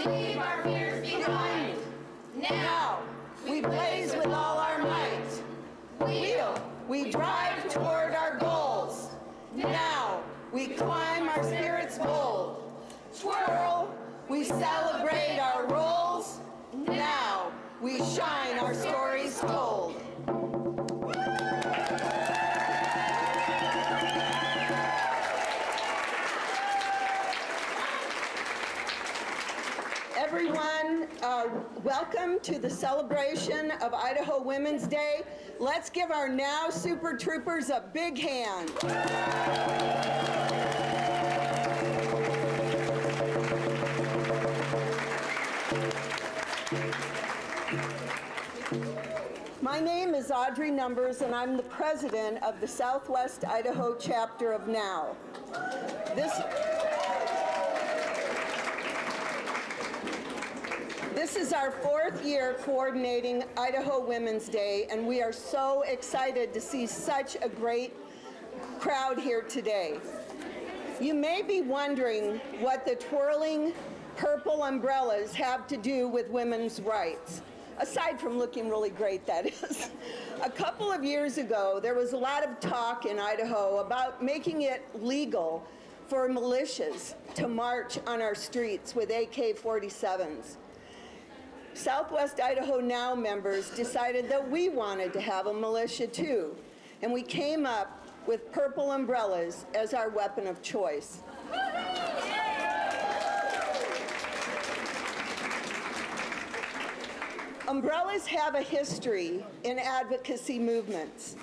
leave our fears behind. Now, we blaze with all our might. Wheel, we drive toward our goals. Now, we climb our spirits bold. Twirl, we celebrate our roles. Now, we shine our stories told. Everyone, welcome to the celebration of Idaho Women's Day. Let's give our Now Super Troopers a big hand. My name is Audrey Numbers, and I'm the president of the Southwest Idaho chapter of NOW. This is our fourth year coordinating Idaho Women's Day, and we are so excited to see such a great crowd here today. You may be wondering what the twirling purple umbrellas have to do with women's rights, aside from looking really great, that is. A couple of years ago, there was a lot of talk in Idaho about making it legal for militias to march on our streets with AK-47s. Southwest Idaho Now members decided that we wanted to have a militia too, and we came up with purple umbrellas as our weapon of choice. Umbrellas have a history in advocacy movements.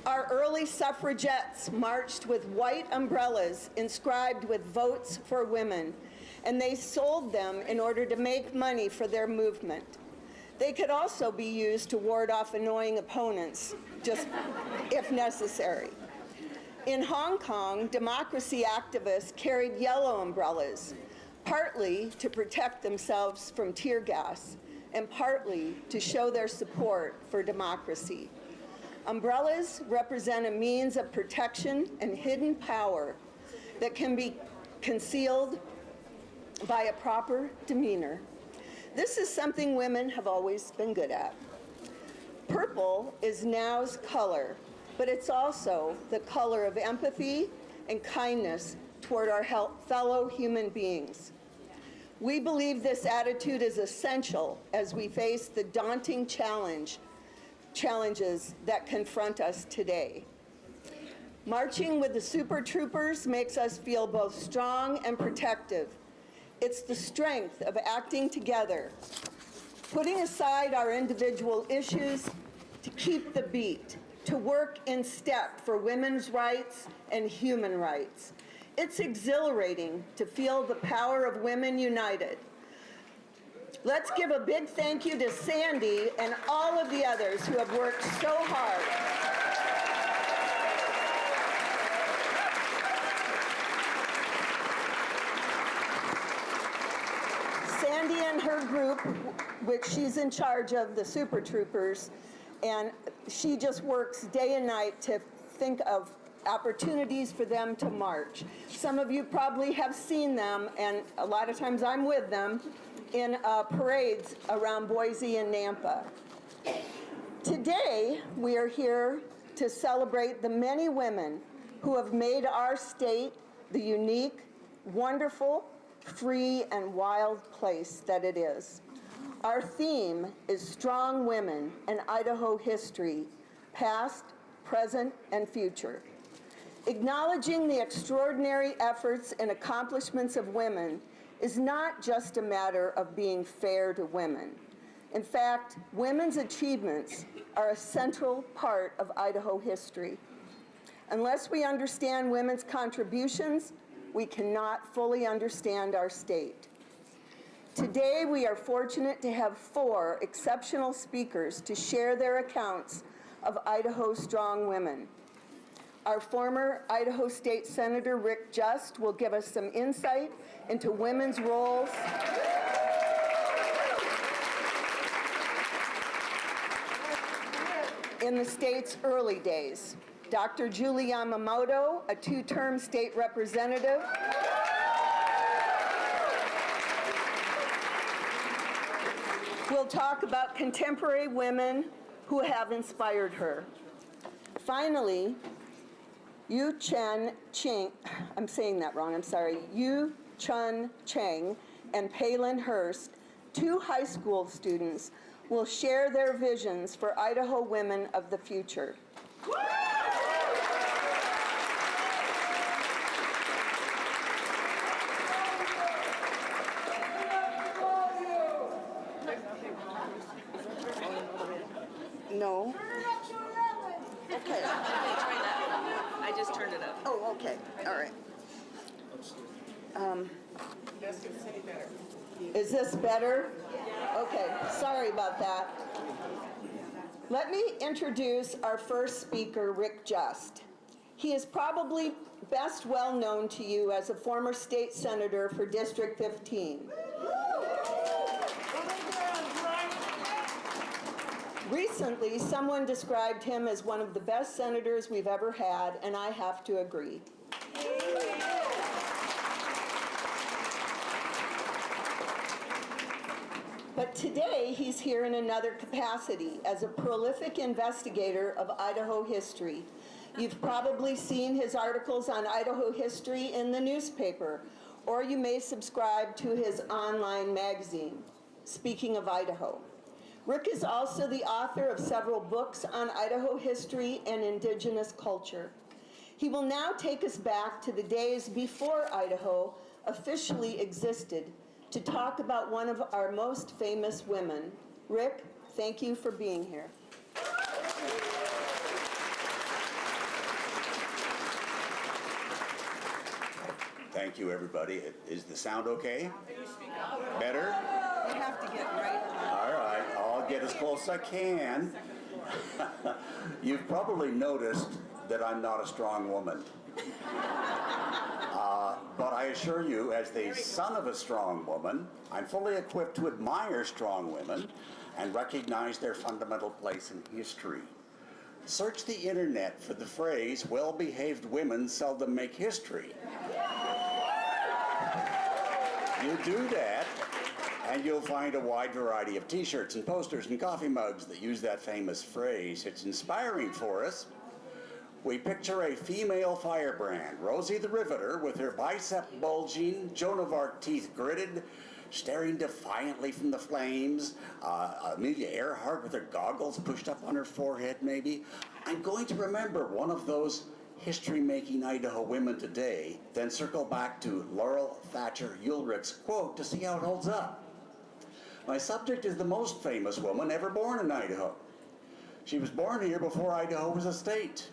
Our early suffragettes marched with white umbrellas inscribed with "Votes for Women," and they sold them in order to make money for their movement. They could also be used to ward off annoying opponents, just if necessary. In Hong Kong, democracy activists carried yellow umbrellas, partly to protect themselves from tear gas, and partly to show their support for democracy. Umbrellas represent a means of protection and hidden power that can be concealed by a proper demeanor. This is something women have always been good at. Purple is NOW's color, but it's also the color of empathy and kindness toward our fellow human beings. We believe this attitude is essential as we face the daunting challenges that confront us today. Marching with the Super Troopers makes us feel both strong and protective. It's the strength of acting together, putting aside our individual issues to keep the beat, to work in step for women's rights and human rights. It's exhilarating to feel the power of women united. Let's give a big thank you to Sandy and all of the others who have worked so hard. Sandy and her group, which she's in charge of, the Super Troopers, and she just works day and night to think of opportunities for them to march. Some of you probably have seen them, and a lot of times I'm with them, in parades around Boise and Nampa. Today, we are here to celebrate the many women who have made our state the unique, wonderful, free, and wild place that it is. Our theme is Strong Women and Idaho History, Past, Present, and Future. Acknowledging the extraordinary efforts and accomplishments of women is not just a matter of being fair to women. In fact, women's achievements are a central part of Idaho history. Unless we understand women's contributions, we cannot fully understand our state. Today, we are fortunate to have 4 exceptional speakers to share their accounts of Idaho's strong women. Our former Idaho State Senator Rick Just will give us some insight into women's roles in the state's early days. Dr. Julie Yamamoto, a 2-term state representative, We'll talk about contemporary women who have inspired her. Finally, Yu Chun Chang, I'm saying that wrong, I'm sorry, Yu Chun Chang and Palin Hurst, two high school students, will share their visions for Idaho women of the future. No? Okay. Try that. I just turned it up. Oh, okay, all right. Is this better? Okay, sorry about that. Let me introduce our first speaker, Rick Just. He is probably best well known to you as a former state senator for District 15. Recently, someone described him as one of the best senators we've ever had, and I have to agree. But today, he's here in another capacity as a prolific investigator of Idaho history. You've probably seen his articles on Idaho history in the newspaper, or you may subscribe to his online magazine, Speaking of Idaho. Rick is also the author of several books on Idaho history and indigenous culture. He will now take us back to the days before Idaho officially existed to talk about one of our most famous women. Rick, thank you for being here. Thank you, everybody. Is the sound okay? Better? You have to get right. All right, I'll get as close as I can. You've probably noticed that I'm not a strong woman. But I assure you, as the son of a strong woman, I'm fully equipped to admire strong women and recognize their fundamental place in history. Search the internet for the phrase, well-behaved women seldom make history. You do that, and you'll find a wide variety of t-shirts and posters and coffee mugs that use that famous phrase. It's inspiring for us. We picture a female firebrand, Rosie the Riveter, with her bicep bulging, Joan of Arc teeth gritted, staring defiantly from the flames, Amelia Earhart with her goggles pushed up on her forehead, maybe. I'm going to remember one of those history-making Idaho women today, then circle back to Laurel Thatcher Ulrich's quote to see how it holds up. My subject is the most famous woman ever born in Idaho. She was born here before Idaho was a state,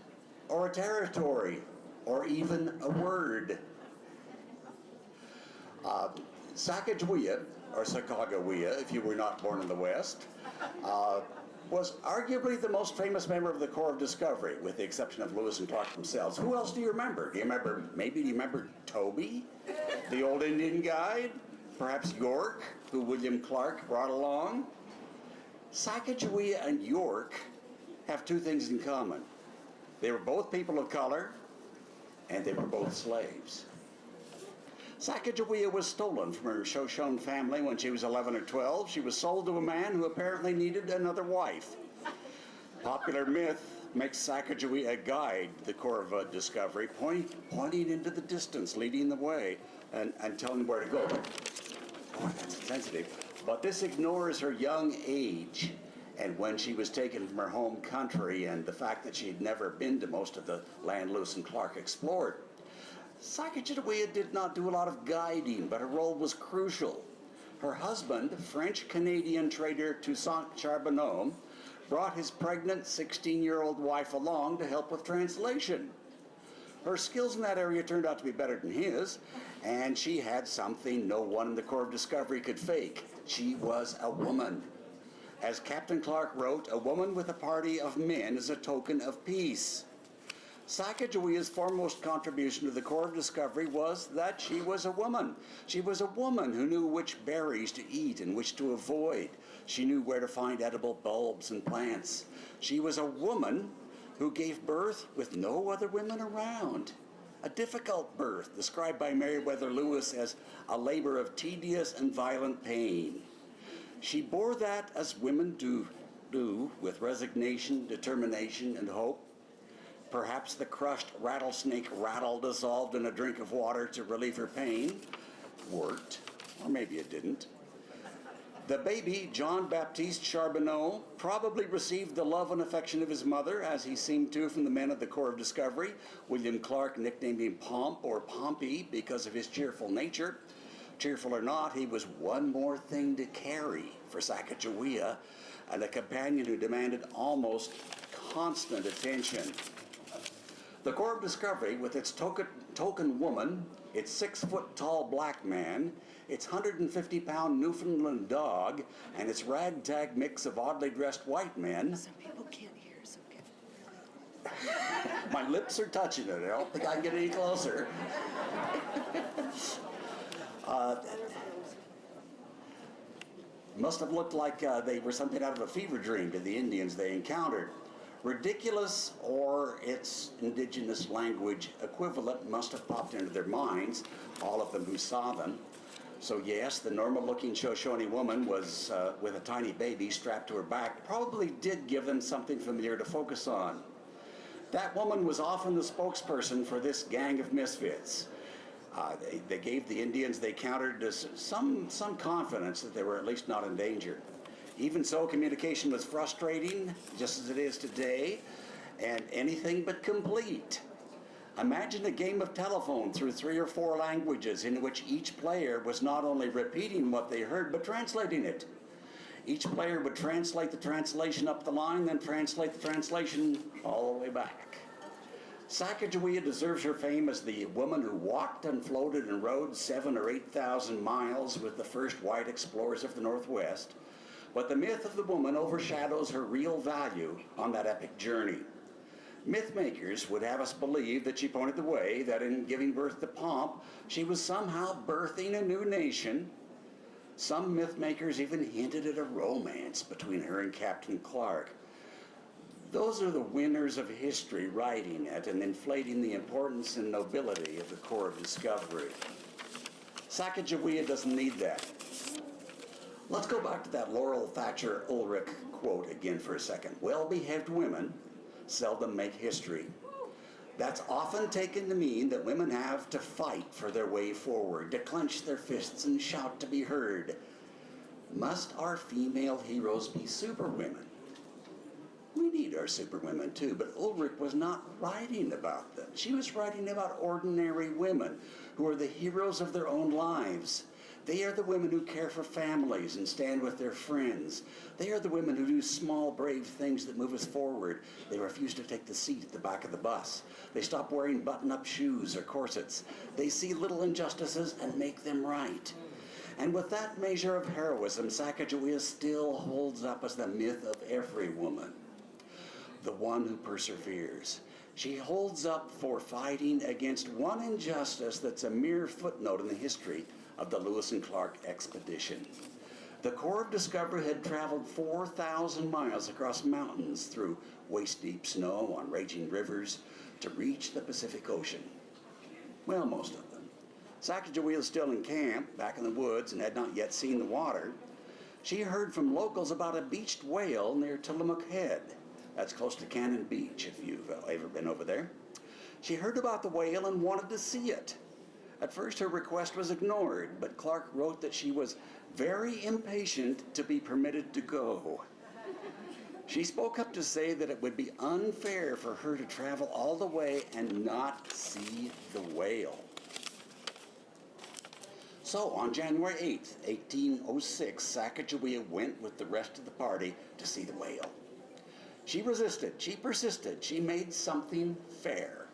or a territory, or even a word. Sacagawea, or Sacagawea, if you were not born in the West, was arguably the most famous member of the Corps of Discovery, with the exception of Lewis and Clark themselves. Who else do you remember? Do you remember Toby, the old Indian guide? Perhaps York, who William Clark brought along? Sacagawea and York have two things in common. They were both people of color, and they were both slaves. Sacagawea was stolen from her Shoshone family when she was 11 or 12. She was sold to a man who apparently needed another wife. Popular myth makes Sacagawea a guide to the Corps of Discovery, pointing into the distance, leading the way, and telling where to go. Boy, that's sensitive. But this ignores her young age and when she was taken from her home country and the fact that she had never been to most of the land Lewis and Clark explored. Sacagawea did not do a lot of guiding, but her role was crucial. Her husband, French-Canadian trader Toussaint Charbonneau, brought his pregnant 16-year-old wife along to help with translation. Her skills in that area turned out to be better than his, and she had something no one in the Corps of Discovery could fake. She was a woman. As Captain Clark wrote, a woman with a party of men is a token of peace. Sacagawea's foremost contribution to the Corps of Discovery was that she was a woman. She was a woman who knew which berries to eat and which to avoid. She knew where to find edible bulbs and plants. She was a woman who gave birth with no other women around. A difficult birth, described by Meriwether Lewis as a labor of tedious and violent pain. She bore that as women do with resignation, determination, and hope. Perhaps the crushed rattlesnake rattle dissolved in a drink of water to relieve her pain worked, or maybe it didn't. The baby, John Baptiste Charbonneau, probably received the love and affection of his mother, as he seemed to from the men of the Corps of Discovery. William Clark nicknamed him Pomp or Pompey because of his cheerful nature. Cheerful or not, he was one more thing to carry for Sacagawea, and a companion who demanded almost constant attention. The Corps of Discovery, with its token woman, its 6-foot-tall black man, its 150-pound Newfoundland dog, and its ragtag mix of oddly dressed white men. Some people can't hear, so get... My lips are touching it. I don't think I can get any closer. Must have looked like they were something out of a fever dream to the Indians they encountered. Ridiculous, or its indigenous language equivalent, must have popped into their minds, all of them who saw them. So yes, the normal-looking Shoshone woman was with a tiny baby strapped to her back, probably did give them something familiar to focus on. That woman was often the spokesperson for this gang of misfits. They gave the Indians they countered some confidence that they were at least not in danger. Even so, communication was frustrating, just as it is today, and anything but complete. Imagine a game of telephone through 3 or 4 languages in which each player was not only repeating what they heard, but translating it. Each player would translate the translation up the line, then translate the translation all the way back. Sacagawea deserves her fame as the woman who walked and floated and rode 7,000 or 8,000 miles with the first white explorers of the Northwest. But the myth of the woman overshadows her real value on that epic journey. Mythmakers would have us believe that she pointed the way, that in giving birth to Pomp, she was somehow birthing a new nation. Some mythmakers even hinted at a romance between her and Captain Clark. Those are the winners of history writing it and inflating the importance and nobility of the Corps of Discovery. Sacagawea doesn't need that. Let's go back to that Laurel Thatcher Ulrich quote again for a second. Well-behaved women seldom make history. That's often taken to mean that women have to fight for their way forward, to clench their fists and shout to be heard. Must our female heroes be superwomen? We need our superwomen too, but Ulrich was not writing about them. She was writing about ordinary women who are the heroes of their own lives. They are the women who care for families and stand with their friends. They are the women who do small, brave things that move us forward. They refuse to take the seat at the back of the bus. They stop wearing button-up shoes or corsets. They see little injustices and make them right. And with that measure of heroism, Sacagawea still holds up as the myth of every woman. The one who perseveres. She holds up for fighting against one injustice that's a mere footnote in the history of the Lewis and Clark expedition. The Corps of Discovery had traveled 4,000 miles across mountains through waist-deep snow on raging rivers to reach the Pacific Ocean. Well, most of them. Sacagawea was still in camp, back in the woods, and had not yet seen the water. She heard from locals about a beached whale near Tillamook Head. That's close to Cannon Beach, if you've ever been over there. She heard about the whale and wanted to see it. At first, her request was ignored, but Clark wrote that she was very impatient to be permitted to go. She spoke up to say that it would be unfair for her to travel all the way and not see the whale. So, on January 8th, 1806, Sacagawea went with the rest of the party to see the whale. She resisted, she persisted, she made something fair.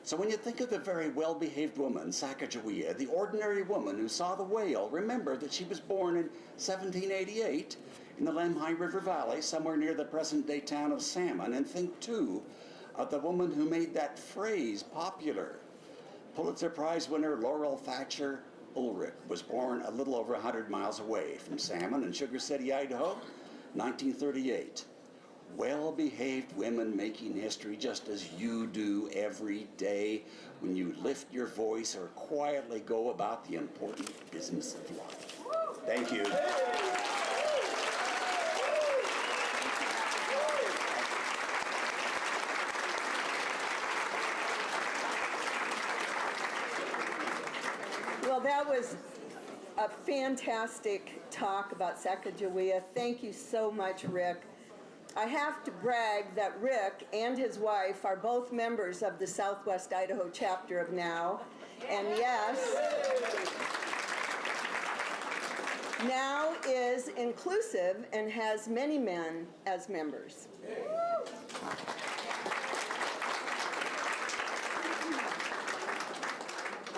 So when you think of the very well-behaved woman, Sacagawea, the ordinary woman who saw the whale, remember that she was born in 1788 in the Lemhi River Valley, somewhere near the present-day town of Salmon, and think, too, of the woman who made that phrase popular. Pulitzer Prize winner Laurel Thatcher Ulrich was born a little over 100 miles away from Salmon in Sugar City, Idaho, 1938. Well-behaved women making history just as you do every day when you lift your voice or quietly go about the important business of life. Thank you. That was a fantastic talk about Sacagawea. Thank you so much, Rick. I have to brag that Rick and his wife are both members of the Southwest Idaho chapter of NOW. And yes, NOW is inclusive and has many men as members.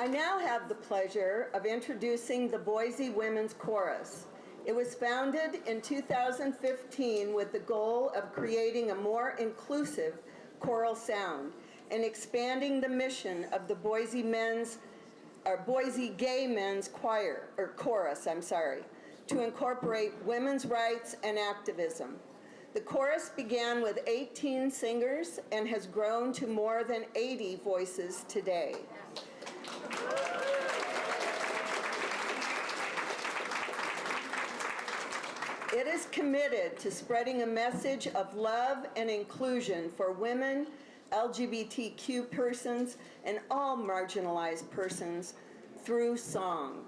I now have the pleasure of introducing the Boise Women's Chorus. It was founded in 2015 with the goal of creating a more inclusive choral sound and expanding the mission of the Boise Gay Men's Choir, or Chorus, to incorporate women's rights and activism. The chorus began with 18 singers and has grown to more than 80 voices today. It is committed to spreading a message of love and inclusion for women, LGBTQ persons, and all marginalized persons through song.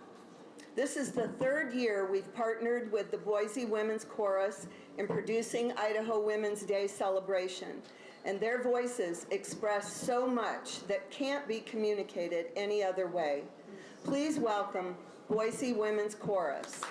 This is the third year we've partnered with the Boise Women's Chorus in producing Idaho Women's Day celebration, and their voices express so much that can't be communicated any other way. Please welcome Boise Women's Chorus.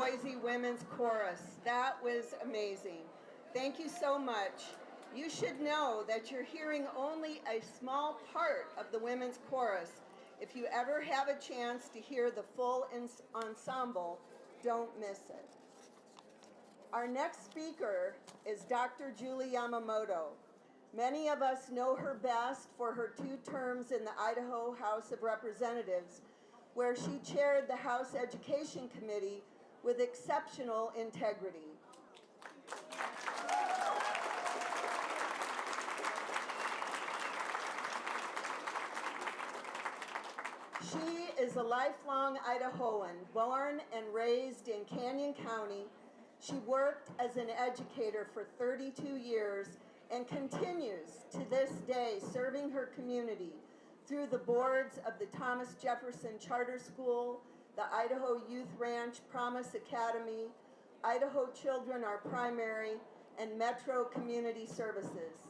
Boise Women's Chorus. That was amazing. Thank you so much. You should know that you're hearing only a small part of the women's chorus. If you ever have a chance to hear the full ensemble, don't miss it. Our next speaker is Dr. Julie Yamamoto. Many of us know her best for her 2 terms in the Idaho House of Representatives, where she chaired the House Education Committee with exceptional integrity. She is a lifelong Idahoan, born and raised in Canyon County. She worked as an educator for 32 years and continues to this day serving her community through the boards of the Thomas Jefferson Charter School, the Idaho Youth Ranch Promise Academy, Idaho Children Are Primary, and Metro Community Services.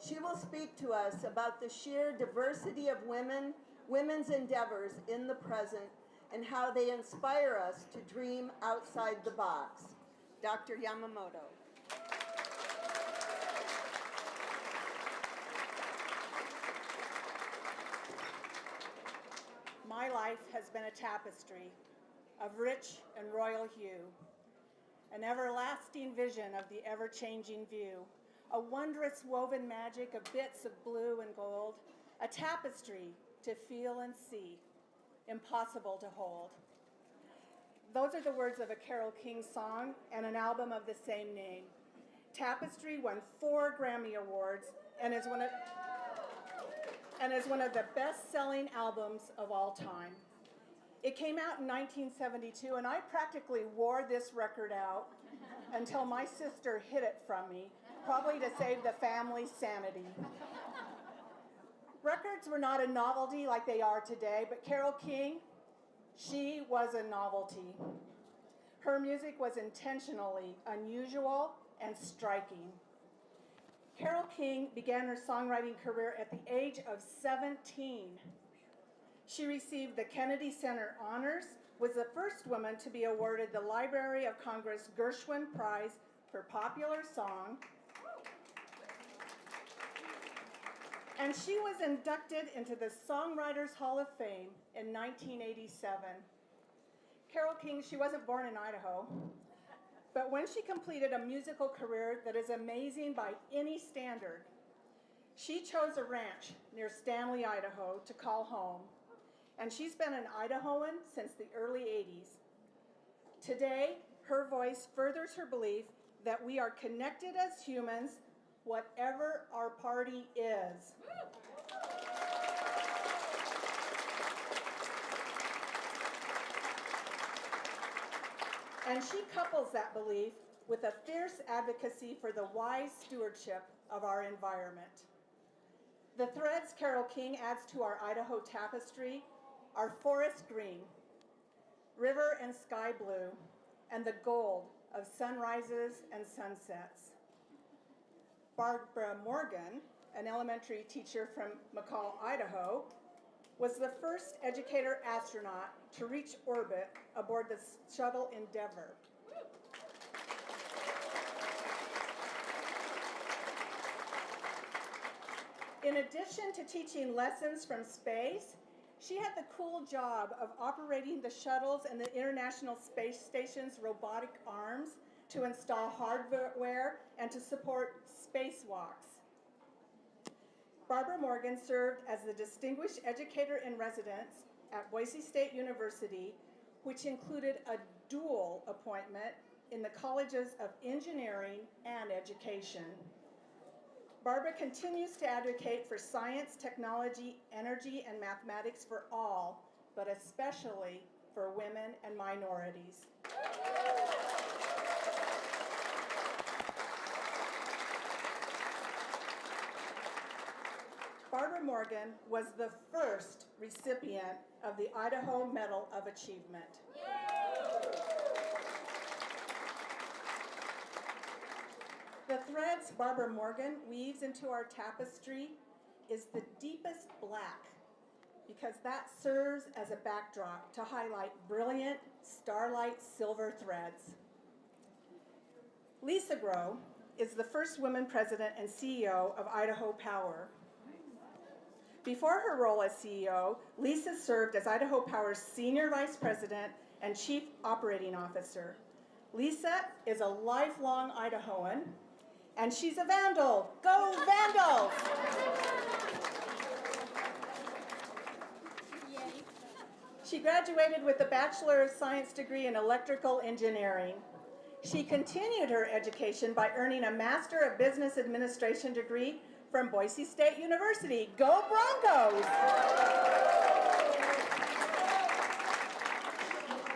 She will speak to us about the sheer diversity of women's endeavors in the present, and how they inspire us to dream outside the box. Dr. Yamamoto. My life has been a tapestry of rich and royal hue, an everlasting vision of the ever-changing view, a wondrous woven magic of bits of blue and gold, a tapestry to feel and see, impossible to hold. Those are the words of a Carole King song and an album of the same name. Tapestry won 4 Grammy Awards and is one of the best-selling albums of all time. It came out in 1972, and I practically wore this record out until my sister hid it from me, probably to save the family's sanity. Records were not a novelty like they are today, but Carole King, she was a novelty. Her music was intentionally unusual and striking. Carole King began her songwriting career at the age of 17. She received the Kennedy Center Honors, was the first woman to be awarded the Library of Congress Gershwin Prize for Popular Song, and she was inducted into the Songwriters Hall of Fame in 1987. Carole King, she wasn't born in Idaho, but when she completed a musical career that is amazing by any standard, she chose a ranch near Stanley, Idaho to call home, and she's been an Idahoan since the early 80s. Today, her voice furthers her belief that we are connected as humans, whatever our party is. And she couples that belief with a fierce advocacy for the wise stewardship of our environment. The threads Carole King adds to our Idaho tapestry are forest green, river and sky blue, and the gold of sunrises and sunsets. Barbara Morgan, an elementary teacher from McCall, Idaho, was the first educator astronaut to reach orbit aboard the shuttle Endeavour. In addition to teaching lessons from space, she had the cool job of operating the shuttles and the International Space Station's robotic arms to install hardware and to support spacewalks. Barbara Morgan served as the Distinguished Educator in Residence at Boise State University, which included a dual appointment in the colleges of engineering and education. Barbara continues to advocate for science, technology, energy, and mathematics for all, but especially for women and minorities. Barbara Morgan was the first recipient of the Idaho Medal of Achievement. The threads Barbara Morgan weaves into our tapestry is the deepest black because that serves as a backdrop to highlight brilliant starlight silver threads. Lisa Grow is the first woman president and CEO of Idaho Power. Before her role as CEO, Lisa served as Idaho Power's Senior Vice President and Chief Operating Officer. Lisa is a lifelong Idahoan, and she's a Vandal. Go Vandals! She graduated with a Bachelor of Science degree in Electrical Engineering. She continued her education by earning a Master of Business Administration degree from Boise State University. Go Broncos!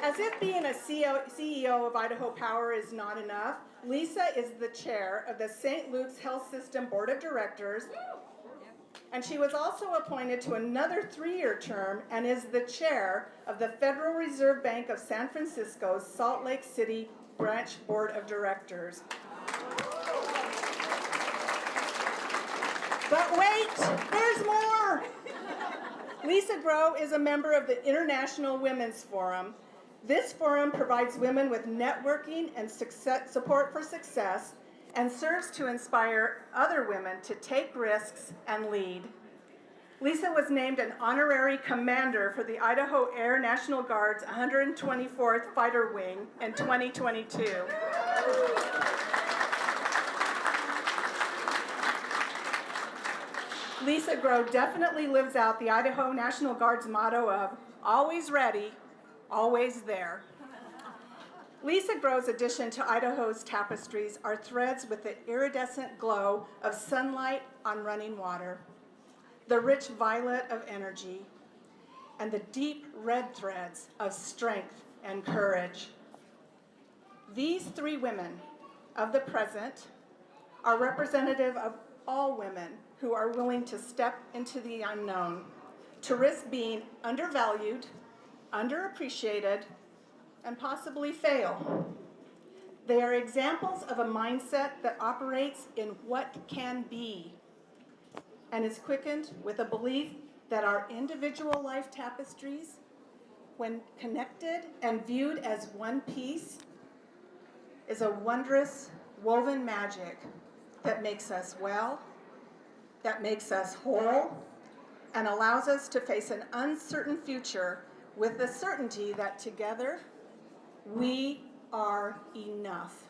As if being a CEO of Idaho Power is not enough, Lisa is the chair of the St. Luke's Health System Board of Directors, and she was also appointed to another 3-year term and is the chair of the Federal Reserve Bank of San Francisco's Salt Lake City Branch Board of Directors. But wait, there's more! Lisa Grow is a member of the International Women's Forum. This forum provides women with networking and support for success and serves to inspire other women to take risks and lead. Lisa was named an honorary commander for the Idaho Air National Guard's 124th Fighter Wing in 2022. Lisa Grow definitely lives out the Idaho National Guard's motto of always ready, always there. Lisa Grow's addition to Idaho's tapestries are threads with the iridescent glow of sunlight on running water, the rich violet of energy, and the deep red threads of strength and courage. These 3 women of the present are representative of all women who are willing to step into the unknown, to risk being undervalued, underappreciated, and possibly fail. They are examples of a mindset that operates in what can be and is quickened with a belief that our individual life tapestries, when connected and viewed as one piece, is a wondrous woven magic that makes us well, that makes us whole, and allows us to face an uncertain future with the certainty that together we are enough.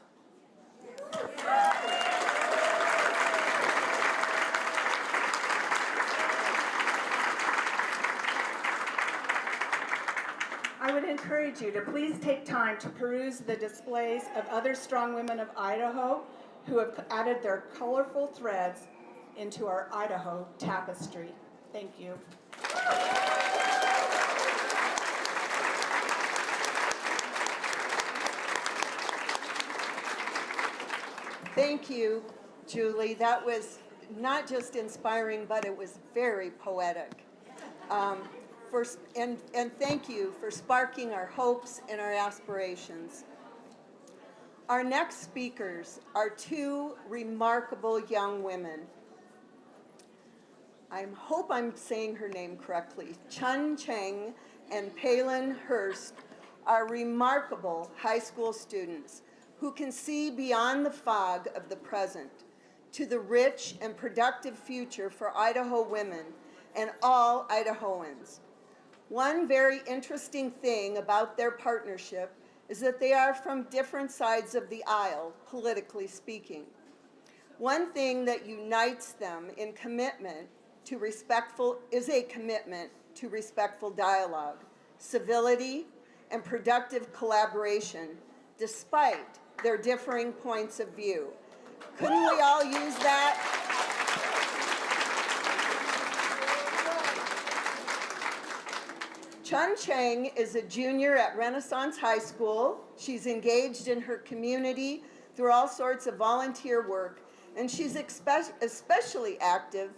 I would encourage you to please take time to peruse the displays of other strong women of Idaho who have added their colorful threads into our Idaho tapestry. Thank you. Thank you, Julie. That was not just inspiring, but it was very poetic. And thank you for sparking our hopes and our aspirations. Our next speakers are 2 remarkable young women. I hope I'm saying her name correctly. Chun Cheng and Palin Hurst are remarkable high school students who can see beyond the fog of the present to the rich and productive future for Idaho women and all Idahoans. One very interesting thing about their partnership is that they are from different sides of the aisle, politically speaking. One thing that unites them in commitment to a commitment to respectful dialogue, civility, and productive collaboration, despite their differing points of view. Couldn't we all use that? Chun Cheng is a junior at Renaissance High School. She's engaged in her community through all sorts of volunteer work, and she's especially active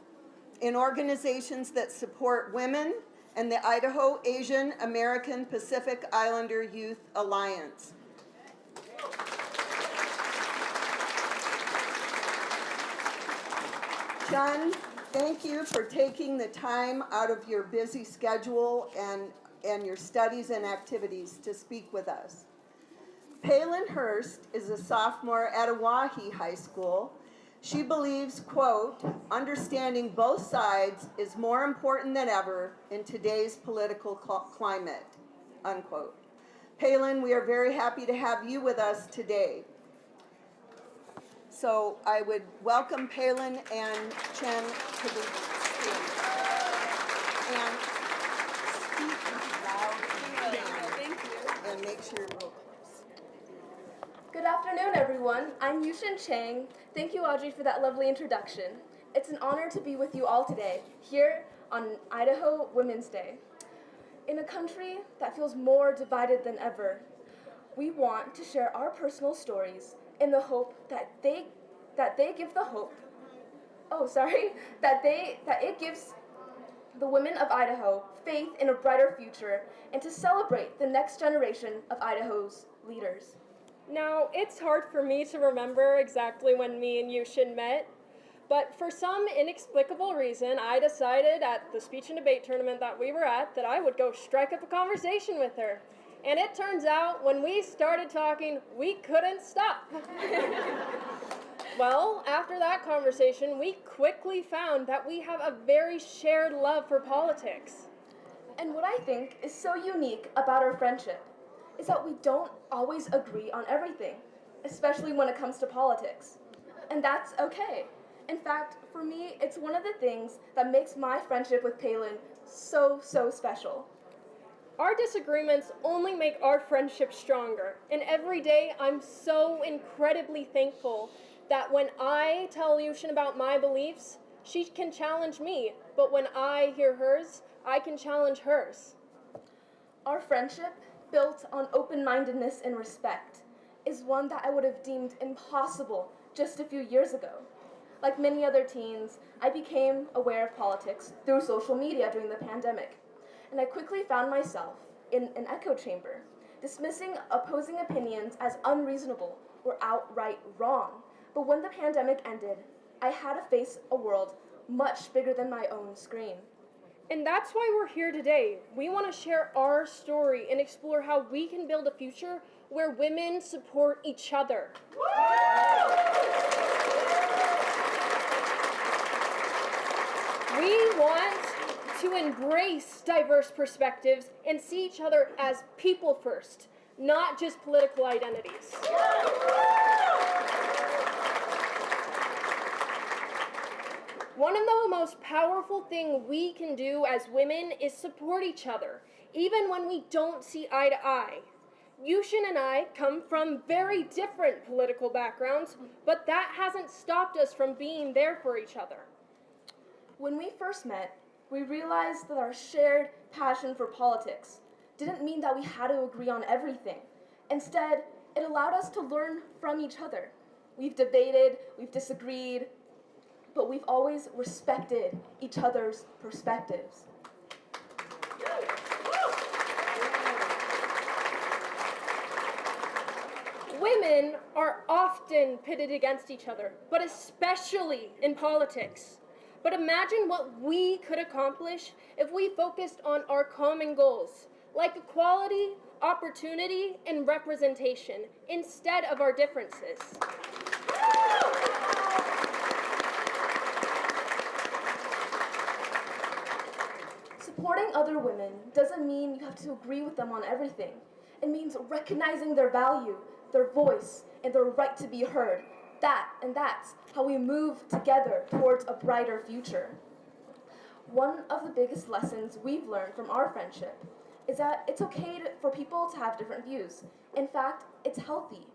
in organizations that support women and the Idaho Asian American Pacific Islander Youth Alliance. Chun Thank you for taking the time out of your busy schedule and your studies and activities to speak with us. Palin Hurst is a sophomore at Oahe High School. She believes, quote, understanding both sides is more important than ever in today's political climate, unquote. Palin, we are very happy to have you with us today. So I would welcome Palin and Chen to the stage. And speak loud and make sure you're real close. Good afternoon, everyone. I'm Yushin Chang. Thank you, Audrey, for that lovely introduction. It's an honor to be with you all today, here on Idaho Women's Day. In a country that feels more divided than ever, we want to share our personal stories in the hope that it gives the women of Idaho faith in a brighter future and to celebrate the next generation of Idaho's leaders. Now, it's hard for me to remember exactly when me and Yushin met, but for some inexplicable reason, I decided at the speech and debate tournament that we were at that I would go strike up a conversation with her. And it turns out, when we started talking, we couldn't stop. Well, after that conversation, we quickly found that we have a very shared love for politics. And what I think is so unique about our friendship is that we don't always agree on everything, especially when it comes to politics. And that's okay. In fact, for me, it's one of the things that makes my friendship with Palin so special. Our disagreements only make our friendship stronger, and every day I'm so incredibly thankful that when I tell Yushin about my beliefs, she can challenge me, but when I hear hers, I can challenge hers. Our friendship, built on open-mindedness and respect, is one that I would have deemed impossible just a few years ago. Like many other teens, I became aware of politics through social media during the pandemic. And I quickly found myself in an echo chamber, dismissing opposing opinions as unreasonable or outright wrong. But when the pandemic ended, I had to face a world much bigger than my own screen. And that's why we're here today. We want to share our story and explore how we can build a future where women support each other. We want to embrace diverse perspectives and see each other as people first, not just political identities. One of the most powerful things we can do as women is support each other, even when we don't see eye to eye. Yushin and I come from very different political backgrounds, but that hasn't stopped us from being there for each other. When we first met, we realized that our shared passion for politics didn't mean that we had to agree on everything. Instead, it allowed us to learn from each other. We've debated, we've disagreed, but we've always respected each other's perspectives. Women are often pitted against each other, but especially in politics. But imagine what we could accomplish if we focused on our common goals, like equality, opportunity, and representation, instead of our differences. Supporting other women doesn't mean you have to agree with them on everything. It means recognizing their value, their voice, and their right to be heard. That's how we move together towards a brighter future. One of the biggest lessons we've learned from our friendship is that it's okay for people to have different views. In fact, it's healthy.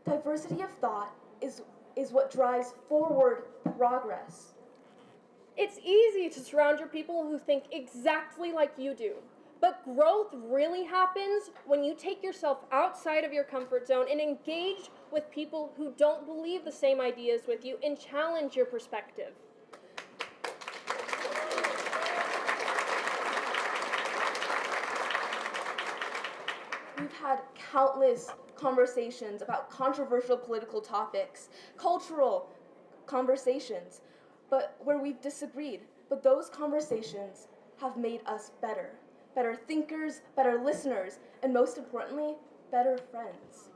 Diversity of thought is what drives forward progress. It's easy to surround your people who think exactly like you do. But growth really happens when you take yourself outside of your comfort zone and engage with people who don't believe the same ideas with you and challenge your perspective. We've had countless conversations about controversial political topics, cultural conversations, but where we've disagreed. But those conversations have made us better. Better thinkers, better listeners, and most importantly, better friends.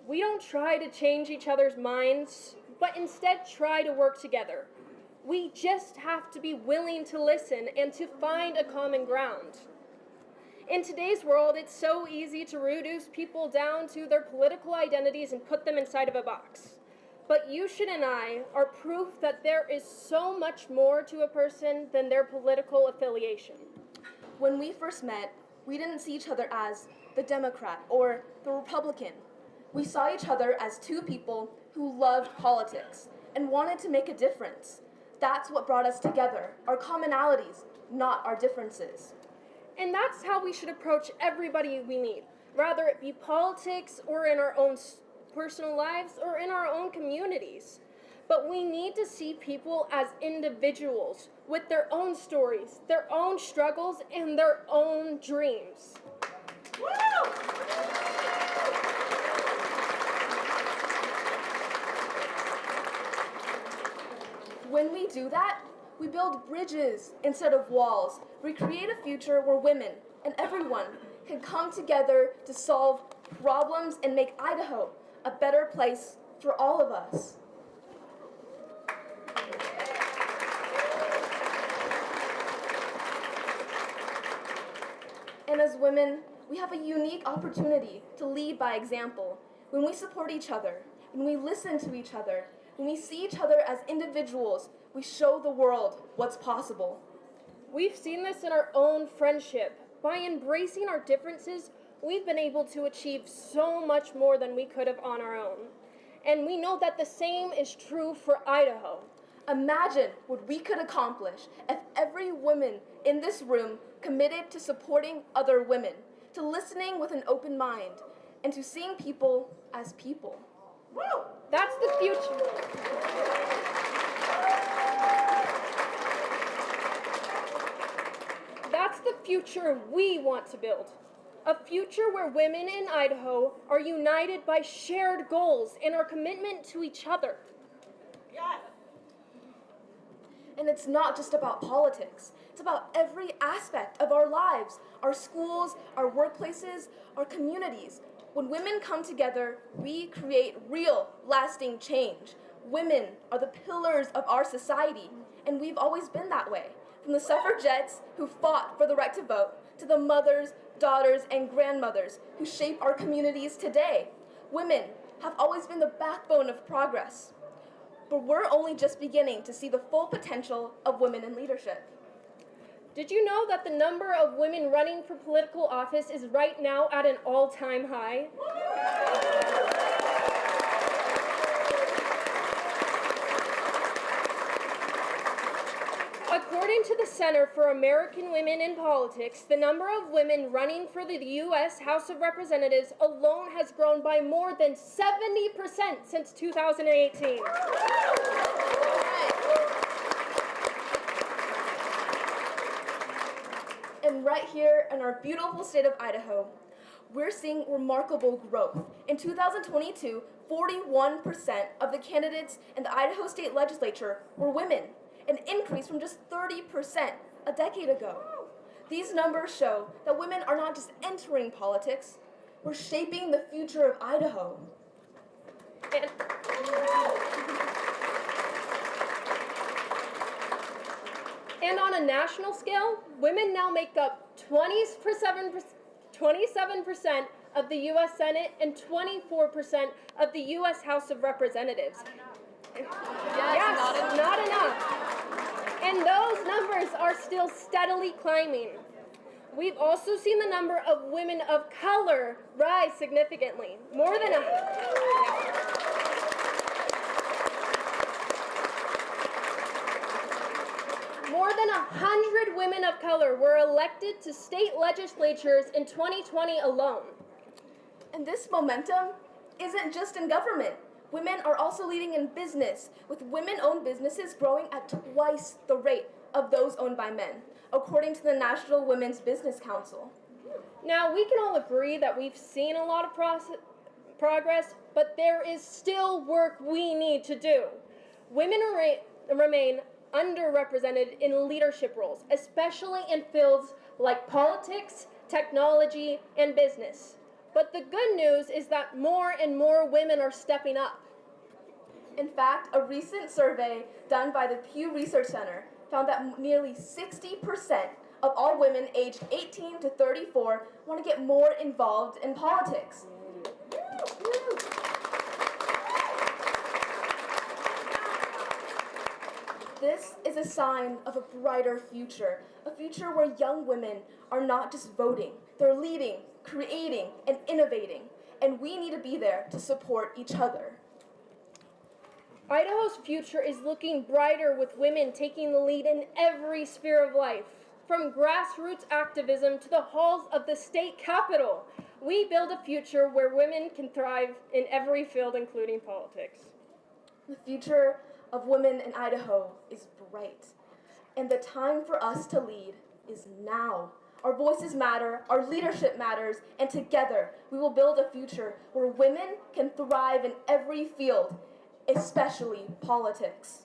We don't try to change each other's minds, but instead try to work together. We just have to be willing to listen and to find a common ground. In today's world, it's so easy to reduce people down to their political identities and put them inside of a box. But Yushin and I are proof that there is so much more to a person than their political affiliation. When we first met, we didn't see each other as the Democrat or the Republican. We saw each other as two people who loved politics and wanted to make a difference. That's what brought us together, our commonalities, not our differences. And that's how we should approach everybody we meet, whether it be politics or in our own personal lives or in our own communities. But we need to see people as individuals with their own stories, their own struggles, and their own dreams. Woo! When we do that, we build bridges instead of walls. We create a future where women and everyone can come together to solve problems and make Idaho a better place for all of us. And as women, we have a unique opportunity to lead by example. When we support each other, when we listen to each other, when we see each other as individuals, we show the world what's possible. We've seen this in our own friendship. By embracing our differences, we've been able to achieve so much more than we could have on our own. And we know that the same is true for Idaho. Imagine what we could accomplish if every woman in this room committed to supporting other women, to listening with an open mind, and to seeing people as people. Woo! That's the future. That's the future we want to build. A future where women in Idaho are united by shared goals and our commitment to each other. Yes. And it's not just about politics. It's about every aspect of our lives, our schools, our workplaces, our communities. When women come together, we create real, lasting change. Women are the pillars of our society, and we've always been that way. From the suffragettes who fought for the right to vote, to the mothers, daughters, and grandmothers who shape our communities today. Women have always been the backbone of progress. But we're only just beginning to see the full potential of women in leadership. Did you know that the number of women running for political office is right now at an all-time high? According to the Center for American Women in Politics, the number of women running for the U.S. House of Representatives alone has grown by more than 70% since 2018. And right here in our beautiful state of Idaho, we're seeing remarkable growth. In 2022, 41% of the candidates in the Idaho State Legislature were women, an increase from just 30% a decade ago. These numbers show that women are not just entering politics, we're shaping the future of Idaho. And on a national scale, women now make up 27% of the U.S. Senate and 24% of the U.S. House of Representatives. Yes, not enough. And those numbers are still steadily climbing. We've also seen the number of women of color rise significantly. More than 100 women of color were elected to state legislatures in 2020 alone. And this momentum isn't just in government. Women are also leading in business, with women-owned businesses growing at twice the rate of those owned by men, according to the National Women's Business Council. Now, we can all agree that we've seen a lot of progress, but there is still work we need to do. Women remain underrepresented in leadership roles, especially in fields like politics, technology, and business. But the good news is that more and more women are stepping up. In fact, a recent survey done by the Pew Research Center found that nearly 60% of all women aged 18 to 34 want to get more involved in politics. This is a sign of a brighter future, a future where young women are not just voting, they're leading, creating, and innovating, and we need to be there to support each other. Idaho's future is looking brighter with women taking the lead in every sphere of life. From grassroots activism to the halls of the state capitol, we build a future where women can thrive in every field, including politics. The future of women in Idaho is bright, and the time for us to lead is now. Our voices matter, our leadership matters, and together we will build a future where women can thrive in every field, especially politics.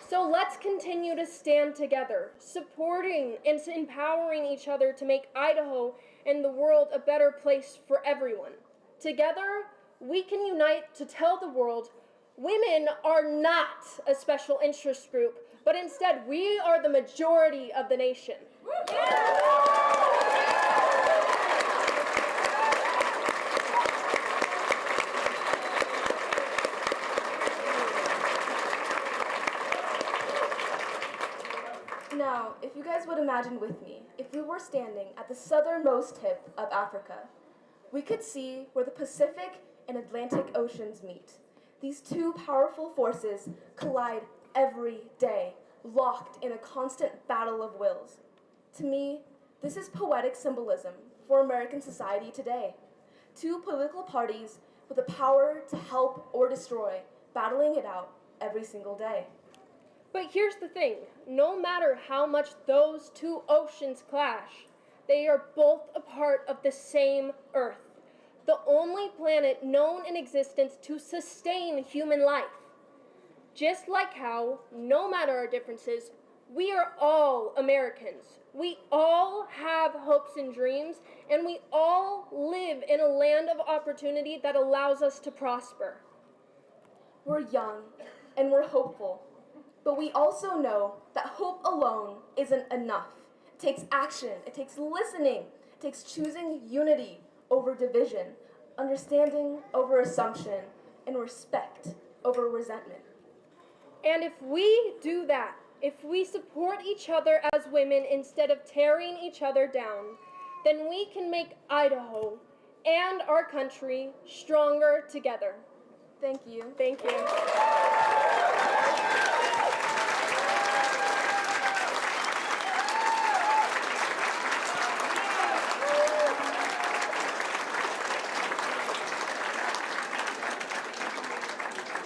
So let's continue to stand together, supporting and empowering each other to make Idaho and the world a better place for everyone. Together, we can unite to tell the world women are not a special interest group, but instead we are the majority of the nation. Now, if you guys would imagine with me, if we were standing at the southernmost tip of Africa, we could see where the Pacific and Atlantic Oceans meet. These two powerful forces collide every day, locked in a constant battle of wills. To me, this is poetic symbolism for American society today. Two political parties with the power to help or destroy, battling it out every single day. But here's the thing, no matter how much those two oceans clash, they are both a part of the same Earth, the only planet known in existence to sustain human life. Just like how, no matter our differences, we are all Americans. We all have hopes and dreams, and we all live in a land of opportunity that allows us to prosper. We're young and we're hopeful, but we also know that hope alone isn't enough. It takes action, it takes listening, it takes choosing unity over division, understanding over assumption, and respect over resentment. And if we do that, if we support each other as women instead of tearing each other down, then we can make Idaho and our country stronger together. Thank you. Thank you.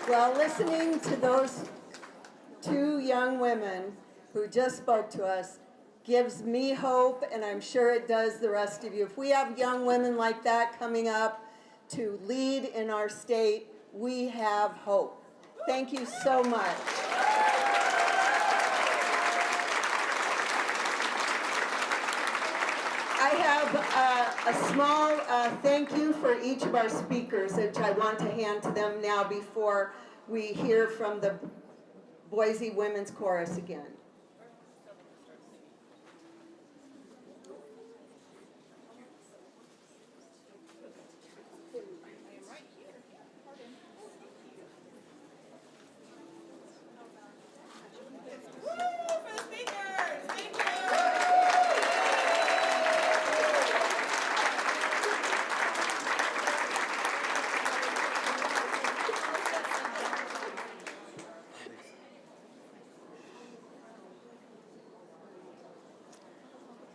Well, listening to those two young women who just spoke to us gives me hope, and I'm sure it does the rest of you. If we have young women like that coming up to lead in our state, we have hope. Thank you so much. I have a small thank you for each of our speakers, which I want to hand to them now before we hear from the Boise Women's Chorus again.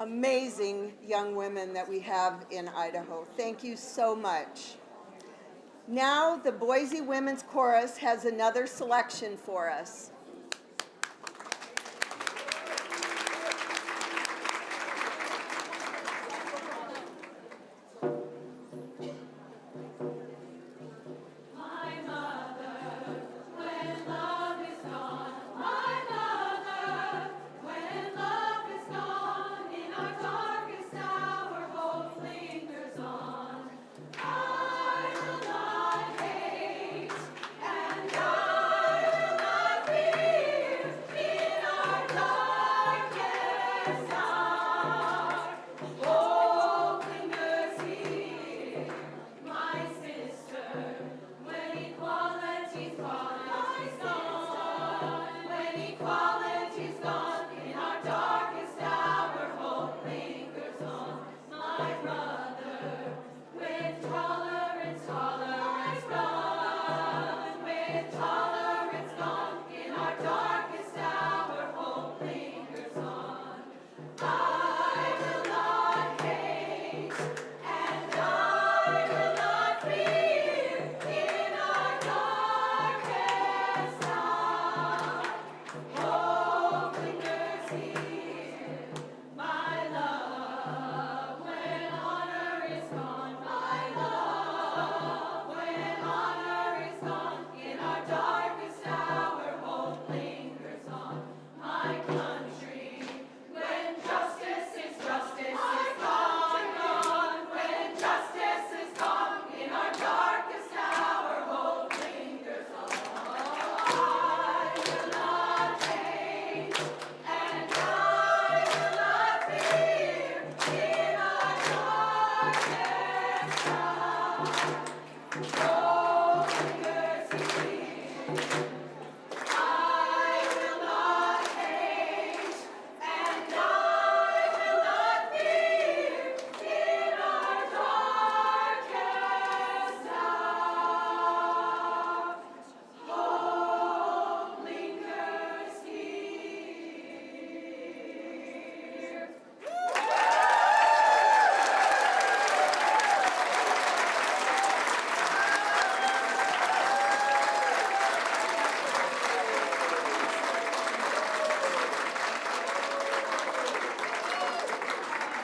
Amazing young women that we have in Idaho. Thank you so much. Now the Boise Women's Chorus has another selection for us.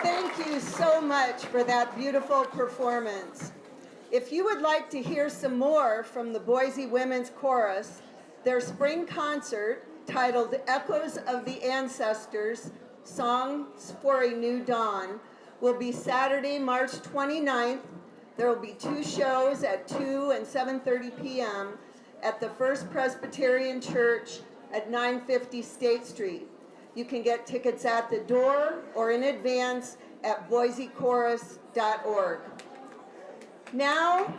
Thank you so much for that beautiful performance. If you would like to hear some more from the Boise Women's Chorus, their spring concert titled Echoes of the Ancestors, Songs for a New Dawn will be Saturday, March 29th. There will be 2 shows at 2 and 7:30 p.m. at the First Presbyterian Church at 950 State Street. You can get tickets at the door or in advance at boisechorus.org. Now,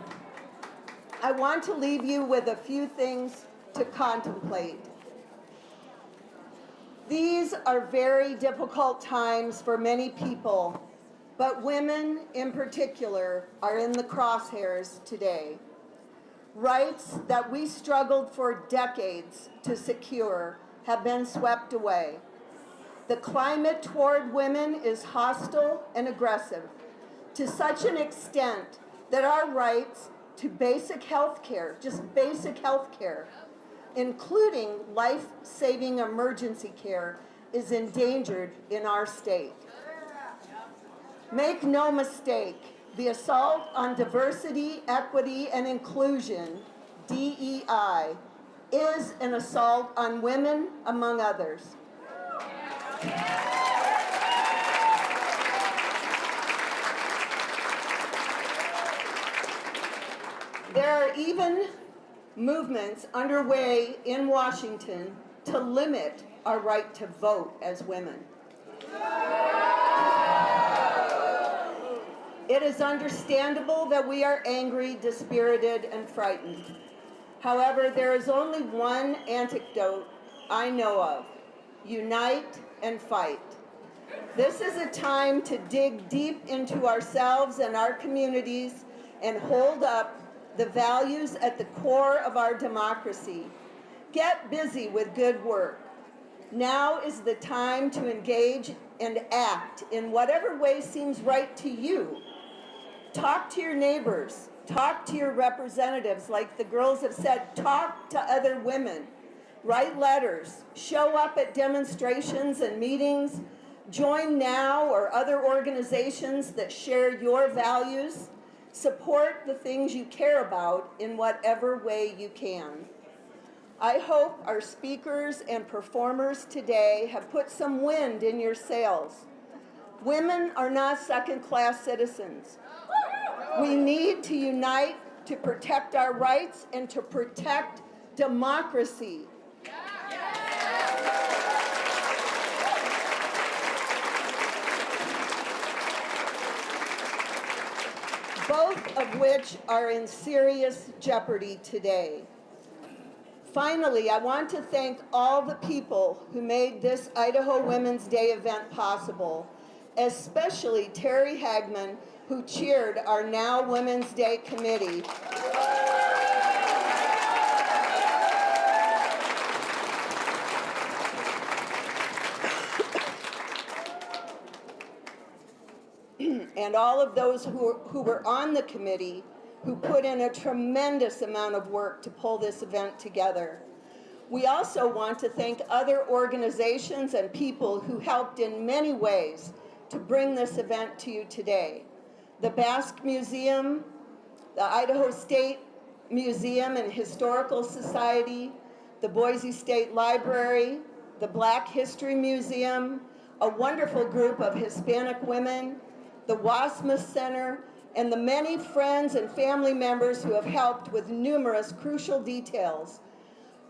I want to leave you with a few things to contemplate. These are very difficult times for many people, but women in particular are in the crosshairs today. Rights that we struggled for decades to secure have been swept away. The climate toward women is hostile and aggressive to such an extent that our rights to basic health care, just basic health care, including life-saving emergency care, is endangered in our state. Make no mistake, the assault on diversity, equity, and inclusion, DEI, is an assault on women, among others. There are even movements underway in Washington to limit our right to vote as women. It is understandable that we are angry, dispirited, and frightened. However, there is only one antidote I know of: unite and fight. This is a time to dig deep into ourselves and our communities and hold up the values at the core of our democracy. Get busy with good work. Now is the time to engage and act in whatever way seems right to you. Talk to your neighbors. Talk to your representatives. Like the girls have said, talk to other women. Write letters. Show up at demonstrations and meetings. Join NOW or other organizations that share your values. Support the things you care about in whatever way you can. I hope our speakers and performers today have put some wind in your sails. Women are not second-class citizens. We need to unite to protect our rights and to protect democracy. Both of which are in serious jeopardy today. Finally, I want to thank all the people who made this Idaho Women's Day event possible, especially Terry Hagman, who chaired our Now Women's Day committee. And all of those who were on the committee, who put in a tremendous amount of work to pull this event together. We also want to thank other organizations and people who helped in many ways to bring this event to you today. The Basque Museum, the Idaho State Museum and Historical Society, the Boise State Library, the Black History Museum, a wonderful group of Hispanic women, the Wasmus Center, and the many friends and family members who have helped with numerous crucial details.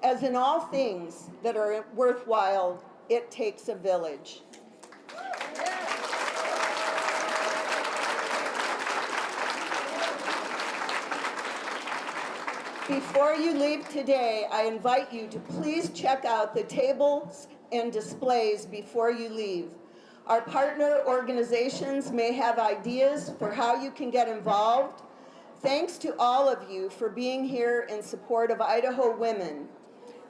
As in all things that are worthwhile, it takes a village. Before you leave today, I invite you to please check out the tables and displays before you leave. Our partner organizations may have ideas for how you can get involved. Thanks to all of you for being here in support of Idaho Women.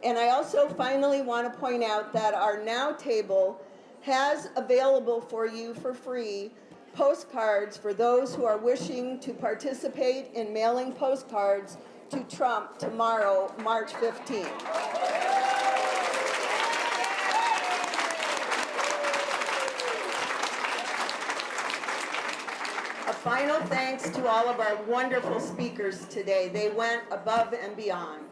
And I also finally want to point out that our Now table has available for you for free postcards for those who are wishing to participate in mailing postcards to Trump tomorrow, March 15th. A final thanks to all of our wonderful speakers today. They went above and beyond.